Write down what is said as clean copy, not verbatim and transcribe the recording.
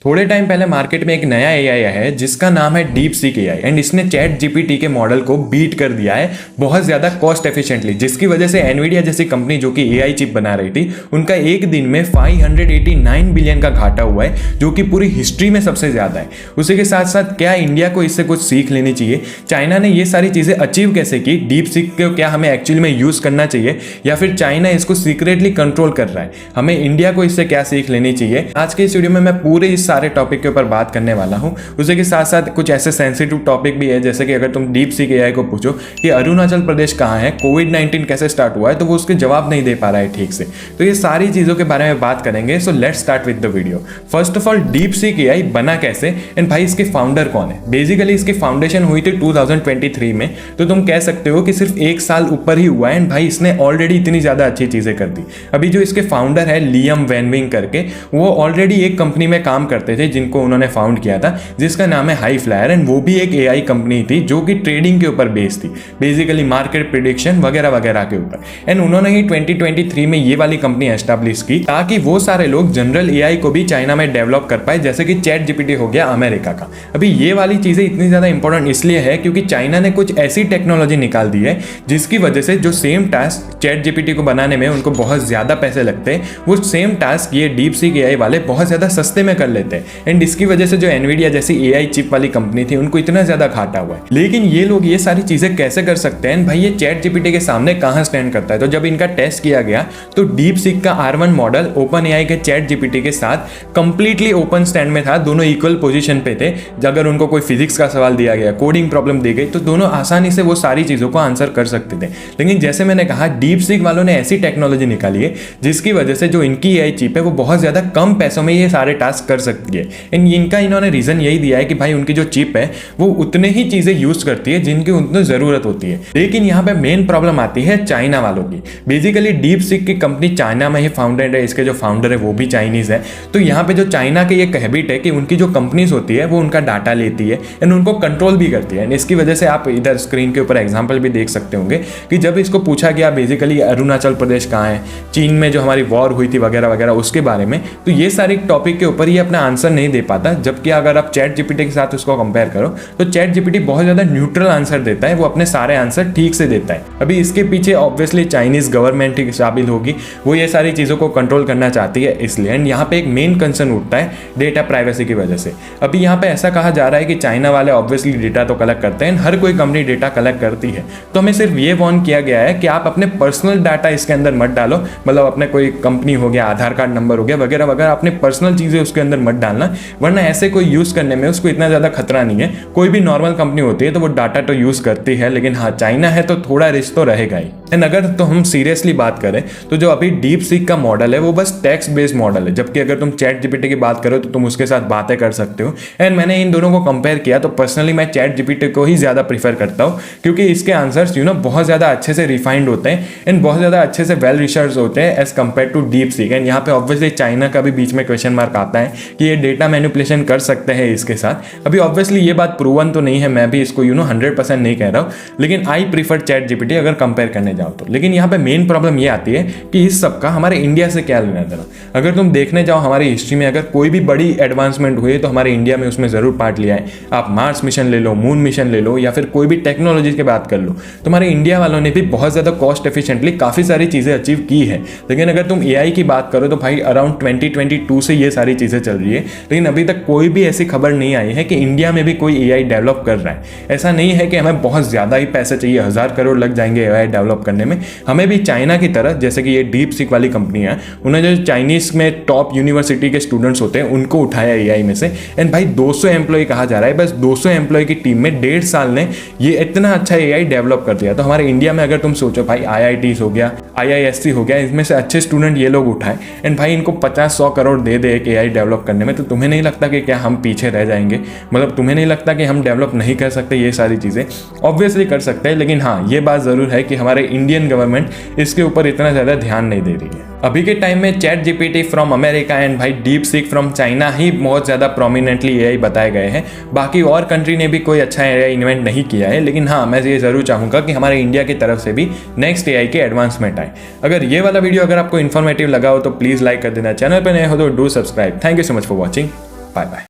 थोड़े टाइम पहले मार्केट में एक नया एआई है जिसका नाम है डीप सीक एआई एंड इसने चैट जीपीटी के मॉडल को बीट कर दिया है बहुत ज़्यादा कॉस्ट एफिशिएंटली, जिसकी वजह से एनवीडिया जैसी कंपनी जो कि एआई चिप बना रही थी उनका एक दिन में 589 बिलियन का घाटा हुआ है, जो कि पूरी हिस्ट्री में सबसे ज़्यादा है। उसी के साथ साथ क्या इंडिया को इससे कुछ सीख लेनी चाहिए? चाइना ने ये सारी चीज़ें अचीव कैसे की? डीप सीक को क्या हमें एक्चुअली में यूज़ करना चाहिए या फिर चाइना इसको सीक्रेटली कंट्रोल कर रहा है? हमें इंडिया को इससे क्या सीख लेनी चाहिए? आज के इस वीडियो में मैं पूरे इस सारे टॉपिक के ऊपर बात करने वाला हूं। उसी के साथ साथ कुछ ऐसे सेंसिटिव टॉपिक भी है, जैसे कि अगर तुम डीप सीक एआई को पूछो कि अरुणाचल प्रदेश कहाँ है, कोविड-19 कैसे स्टार्ट हुआ है, तो वो उसके जवाब नहीं दे पा रहा है ठीक से। तो ये सारी चीज़ों के बारे में बात करेंगे। So let's start with the video. First of all, deep seek AI बना कैसे एंड भाई इसके फाउंडर कौन है? बेसिकली इसकी फाउंडेशन हुई थी 2023 में, तो तुम कह सकते हो कि सिर्फ एक साल ऊपर ही हुआ है एंड भाई इसने ऑलरेडी इतनी ज़्यादा अच्छी चीज़ें कर दी। अभी जो इसके फाउंडर है लियम वैनविंग करके, वो ऑलरेडी एक कंपनी में काम करते थे जिनको उन्होंने फाउंड किया था, जिसका नाम है हाई फ्लायर एंड वो भी एक एआई कंपनी थी जो कि ट्रेडिंग के ऊपर बेस्ड थी, बेसिकली मार्केट प्रिडिक्शन वगैरह वगैरह के ऊपर। एंड उन्होंने ही 2023 में ये वाली कंपनी एस्टैब्लिश की ताकि वो सारे लोग जनरल एआई को भी चाइना में डेवलप कर पाए, जैसे कि चैट जीपीटी हो गया अमेरिका का। अभी ये वाली चीज़ें इतनी ज़्यादा इंपॉर्टेंट इसलिए है क्योंकि चाइना ने कुछ ऐसी टेक्नोलॉजी निकाल दी है जिसकी वजह से जो सेम टास्क चैट जीपीटी को बनाने में उनको बहुत ज़्यादा पैसे लगते हैं, वो सेम टास्क ये डीप सीक एआई वाले बहुत ज़्यादा सस्ते में कर लेते हैं। एंड इसकी वजह से जो एनवीडिया जैसी एआई चिप वाली कंपनी थी उनको इतना ज़्यादा घाटा हुआ है। लेकिन ये लोग ये सारी चीज़ें कैसे कर सकते हैं? भाई ये चैट जीपीटी के सामने कहाँ स्टैंड करता है? तो जब इनका टेस्ट किया गया तो डीप सीक का R1 मॉडल ओपन एआई के चैट जीपीटी के साथ कंप्लीटली ओपन स्टैंड में था, दोनों इक्वल पोजीशन पे थे। अगर उनको कोई फिजिक्स का सवाल दिया गया, कोडिंग प्रॉब्लम दी गई, तो दोनों आसानी से वो सारी चीज़ों को आंसर कर सकते थे। लेकिन जैसे मैंने कहा, डीप सीक वालों ने ऐसी टेक्नोलॉजी निकाली है जिसकी वजह से जो इनकी एआई चिप है वो बहुत ज़्यादा कम पैसों में ये सारे टास्क कर सकती है। एंड इनका इन्होंने रीज़न यही दिया है कि भाई उनकी जो चिप है वो उतने ही चीज़ें यूज़ करती है जिनकी उतनी ज़रूरत होती है। लेकिन यहाँ पे मेन प्रॉब्लम आती है चाइना वालों की। बेसिकली डीप सीक की कंपनी चाइना में ही फाउंडेड है, इसके जो फाउंडर है वो भी चाइनीज़ है। तो यहाँ पे जो चाइना की एक हैबिट है कि उनकी जो कंपनीज होती है वो उनका डाटा लेती है एंड उनको कंट्रोल भी करती है। इसकी वजह से आप इधर स्क्रीन के ऊपर एग्जाम्पल भी देख सकते होंगे कि जब इसको पूछा गया बेसिकली अरुणाचल प्रदेश कहाँ है, चीन में जो हमारी वॉर हुई थी वगैरह वगैरह उसके बारे में, तो ये सारी टॉपिक के ऊपर ये अपना आंसर नहीं दे पाता। जबकि अगर आप चैट जीपीटी के साथ उसको कंपेयर करो तो चैट जीपीटी बहुत ज़्यादा न्यूट्रल आंसर देता है, वो अपने सारे आंसर ठीक से देता है। अभी इसके पीछे ऑब्वियसली चाइनीज़ गवर्नमेंट ही शामिल होगी, वो ये सारी चीज़ों को कंट्रोल करना चाहती है इसलिए। एंड यहाँ पे एक मेन कंसर्न उठता है डेटा प्राइवेसी की वजह से। अभी यहाँ पे ऐसा कहा जा रहा है कि चाइना वाले ऑब्वियसली डेटा तो कलेक्ट करते हैं, हर कोई कंपनी डेटा कलेक्ट करती है, तो हमें सिर्फ ये वार्न किया गया है कि आप अपने पर्सनल डाटा इसके अंदर मत डालो। मतलब अपने कोई कंपनी हो गया, आधार कार्ड नंबर हो गया वगैरह वगैरह, अपने पर्सनल चीज़ें उसके अंदर मत डालना, वरना ऐसे कोई यूज़ करने में उसको इतना ज़्यादा खतरा नहीं है। कोई भी नॉर्मल कंपनी होती है तो वो डाटा तो यूज़ करती है, लेकिन हाँ चाइना है तो थोड़ा रिस्क तो रहेगा ही। एंड अगर तो हम सीरियसली बात करें तो जो अभी डीप सीक का मॉडल है वो बस टेक्स्ट बेस्ड मॉडल है, जबकि अगर तुम चैट जीपीटी की बात करो तो तुम उसके साथ बातें कर सकते हो। एंड मैंने इन दोनों को कंपेयर किया तो पर्सनली मैं चैट जीपीटी को ही ज़्यादा प्रीफर करता हूँ, क्योंकि इसके आंसर्स बहुत ज़्यादा अच्छे से रिफाइंड होते हैं एंड बहुत ज़्यादा अच्छे से वेल रिसर्च होते हैं as compare to DeepSeek. And यहाँ पे ऑब्वियसली चाइना का भी बीच में क्वेश्चन मार्क आता है कि ये डेटा मैनिपुलेशन कर सकते हैं इसके साथ। अभी ऑब्वियसली ये बात प्रूवन तो नहीं है, मैं भी इसको 100% नहीं कह रहा हूँ, लेकिन आई प्रीफर चैट जीपीटी अगर कंपेयर करने जाओ तो। लेकिन यहाँ पे मेन प्रॉब्लम ये आती है कि इस सब का हमारे इंडिया से क्या लेना देना। अगर तुम देखने जाओ हमारी हिस्ट्री में अगर कोई भी बड़ी एडवांसमेंट हुई है तो हमारे इंडिया में उसमें ज़रूर पार्ट लिया है। आप मार्स मिशन ले लो, मून मिशन ले लो, या फिर कोई भी टेक्नोलॉजी की बात कर लो, तो हमारे इंडिया वालों ने भी बहुत ज़्यादा कॉस्ट एफिशिएंटली काफ़ी सारी चीज़ें अचीव की है। लेकिन अगर तुम एआई की बात करो तो भाई अराउंड 2022 से ये सारी चीज़ें चल रही है, लेकिन अभी तक कोई भी ऐसी खबर नहीं आई है कि इंडिया में भी कोई एआई डेवलप कर रहा है। ऐसा नहीं है कि हमें बहुत ज़्यादा ही पैसे चाहिए, 1000 करोड़ लग जाएंगे एआई डेवलप करने में। हमें भी चाइना की तरह, जैसे कि ये डीप सीक वाली कंपनी है, उन्हें जो चाइनीज़ में टॉप यूनिवर्सिटी के स्टूडेंट्स होते हैं उनको उठाया एआई में से। एंड भाई 200 एम्प्लॉय कहा जा रहा है, बस 200 एम्प्लॉय की टीम में 1.5 साल ने ये इतना अच्छा एआई डेवलप कर दिया। तो हमारे इंडिया में अगर तुम सोचो भाई IITs हो गया, IISc हो गया, इसमें से अच्छे स्टूडेंट ये लोग उठाए एंड भाई इनको 50-100 करोड़ दे दे एक एआई डेवलप करने में, तो तुम्हें नहीं लगता कि क्या हम पीछे रह जाएंगे? मतलब तुम्हें नहीं लगता कि हम डेवलप नहीं कर सकते? ये सारी चीज़ें ऑब्वियसली कर सकते हैं, लेकिन हाँ ये बात ज़रूर है कि हमारे इंडियन गवर्नमेंट इसके ऊपर इतना ज़्यादा ध्यान नहीं दे रही है। अभी के टाइम में chat GPT from America and भाई डीप सीक फ्रॉम चाइना ही बहुत ज़्यादा प्रोमिनेंटली एआई बताए गए हैं। बाकी और कंट्री ने भी कोई अच्छा एआई इन्वेंट नहीं किया है, लेकिन हाँ मैं ये ज़रूर चाहूँगा कि हमारे इंडिया की तरफ से भी नेक्स्ट एआई के एडवांसमेंट आए। अगर ये वाला वीडियो अगर आपको इन्फॉर्मेटिव लगा हो तो प्लीज़ लाइक कर देना, चैनल पर नए हो तो do subscribe. Thank you so much for watching. Bye bye.